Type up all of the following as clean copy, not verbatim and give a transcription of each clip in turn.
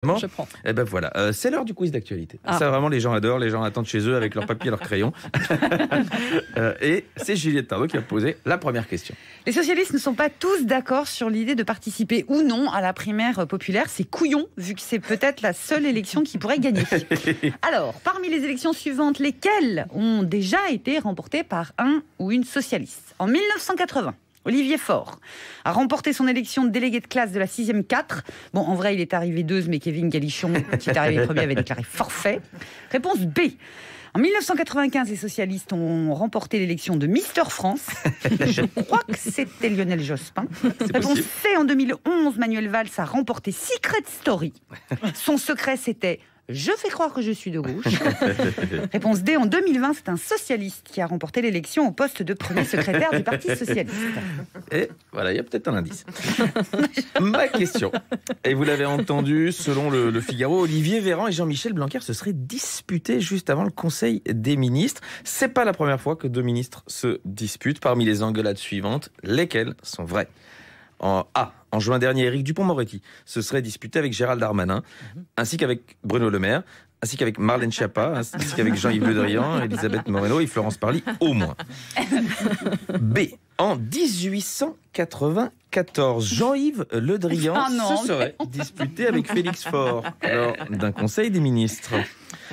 Je prends. Et ben voilà, c'est l'heure du quiz d'actualité. Ah. Ça vraiment les gens adorent, les gens attendent chez eux avec leur papier et leur crayon. Et c'est Juliette Tardot qui a posé la première question. Les socialistes ne sont pas tous d'accord sur l'idée de participer ou non à la primaire populaire. C'est couillon, vu que c'est peut-être la seule élection qui pourrait gagner. Alors, parmi les élections suivantes, lesquelles ont déjà été remportées par un ou une socialiste? En 1980, Olivier Faure a remporté son élection de délégué de classe de la 6e 4. Bon, en vrai, il est arrivé 2, mais Kevin Galichon, qui est arrivé premier, avait déclaré forfait. Réponse B. En 1995, les socialistes ont remporté l'élection de Mister France. Je crois que c'était Lionel Jospin. Réponse C. En 2011, Manuel Valls a remporté Secret Story. Son secret, c'était « Je fais croire que je suis de gauche ». Réponse D. En 2020, c'est un socialiste qui a remporté l'élection au poste de premier secrétaire du Parti socialiste. Et voilà, il y a peut-être un indice. Ma question. Et vous l'avez entendu, selon le Figaro, Olivier Véran et Jean-Michel Blanquer se seraient disputés juste avant le Conseil des ministres. C'est pas la première fois que deux ministres se disputent. Parmi les engueulades suivantes, lesquelles sont vraies? En juin dernier, Éric Dupond-Moretti se serait disputé avec Gérald Darmanin, ainsi qu'avec Bruno Le Maire, ainsi qu'avec Marlène Schiappa, ainsi qu'avec Jean-Yves Le Drian, Elisabeth Moreno et Florence Parly, au moins. B. En 1894, Jean-Yves Le Drian se serait disputé avec Félix Faure lors d'un conseil des ministres.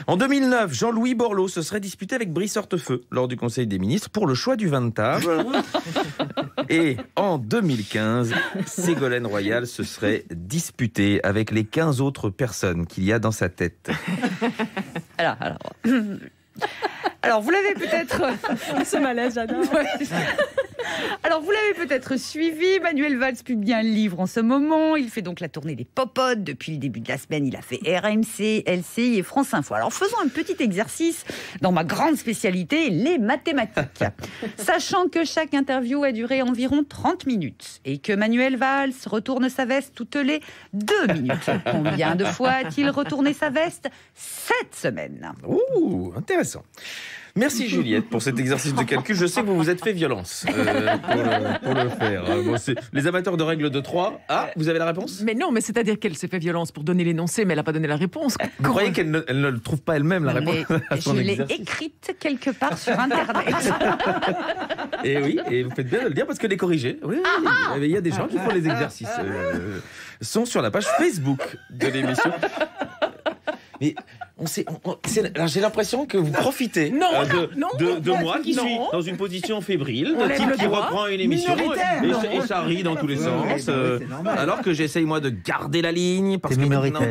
En 2009, Jean-Louis Borloo se serait disputé avec Brice Hortefeux lors du Conseil des ministres pour le choix du vin de table. Et en 2015, Ségolène Royal se serait disputée avec les 15 autres personnes qu'il y a dans sa tête. Alors, vous l'avez peut-être... Ce malaise, j'adore. Alors, vous l'avez peut-être suivi, Manuel Valls publie un livre en ce moment. Il fait donc la tournée des popotes. Depuis le début de la semaine, il a fait RMC, LCI et France Info. Alors, faisons un petit exercice dans ma grande spécialité, les mathématiques. Sachant que chaque interview a duré environ 30 minutes et que Manuel Valls retourne sa veste toutes les 2 minutes. Combien de fois a-t-il retourné sa veste cette semaine? Ouh, intéressant. Merci Juliette pour cet exercice de calcul. Je sais que vous vous êtes fait violence pour le faire. Bon, les amateurs de règles de 3. Ah, vous avez la réponse? Mais non, mais c'est-à-dire qu'elle s'est fait violence pour donner l'énoncé, mais elle n'a pas donné la réponse. Vous croyez qu'elle ne le trouve pas elle-même, la réponse à son Je l'ai exercice? écrite quelque part sur Internet. Et oui, et vous faites bien de le dire parce que les corrigés, oui, il y a des gens qui font les exercices, sont sur la page Facebook de l'émission. Mais alors j'ai l'impression que vous profitez de moi qui suis dans une position fébrile, de type qui reprend une émission et ça rit dans tous les sens, alors que j'essaye moi de garder la ligne parce que